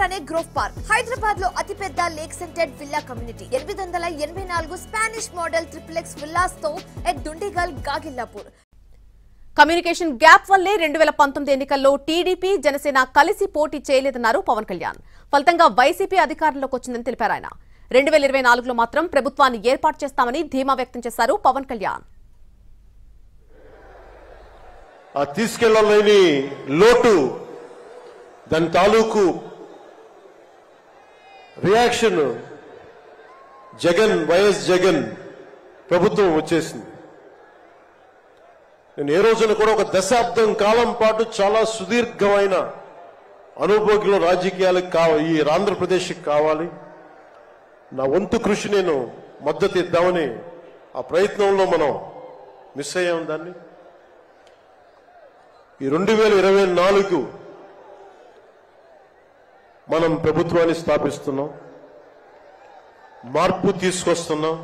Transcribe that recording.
ఆంధ్రానే grove park Hyderabad లో అతిపెద్ద lake scented villa community 884 Spanish model triplex villas తో at Dundigal Gagillapur. Communication gap వల్లే 2019 ఎన్నికల్లో టీడీపీ జనసేన కలిసి పోటీ చేయలేదన్నారు పవన్ కళ్యాణ్. ఫలితంగా వైసీపీ అధికారంలోకి వచ్చిందని తెలిపారు ఆయన. 2024లో మాత్రం ప్రభుత్వాన్ని ఏర్పాటు చేస్తామని ధీమా వ్యక్తం చేశారు పవన్ కళ్యాణ్. తీసుకెళ్లలేని లోటు దాని తాలూకు రియాక్షన్ వైఎస్ జగన్ ప్రభుత్వం వచ్చేసింది. నేను ఏ రోజున కూడా ఒక దశాబ్దం కాలం పాటు చాలా సుదీర్ఘమైన అనుభోగిలో రాజకీయాలకు ఈ ఆంధ్రప్రదేశ్కి కావాలి, నా వంతు కృషి నేను మద్దతు ఇద్దామని ఆ ప్రయత్నంలో మనం మిస్ అయ్యాం. దాన్ని ఈ 2024 మనం ప్రభుత్వాన్ని స్థాపిస్తున్నాం, మార్పు తీసుకొస్తున్నాం.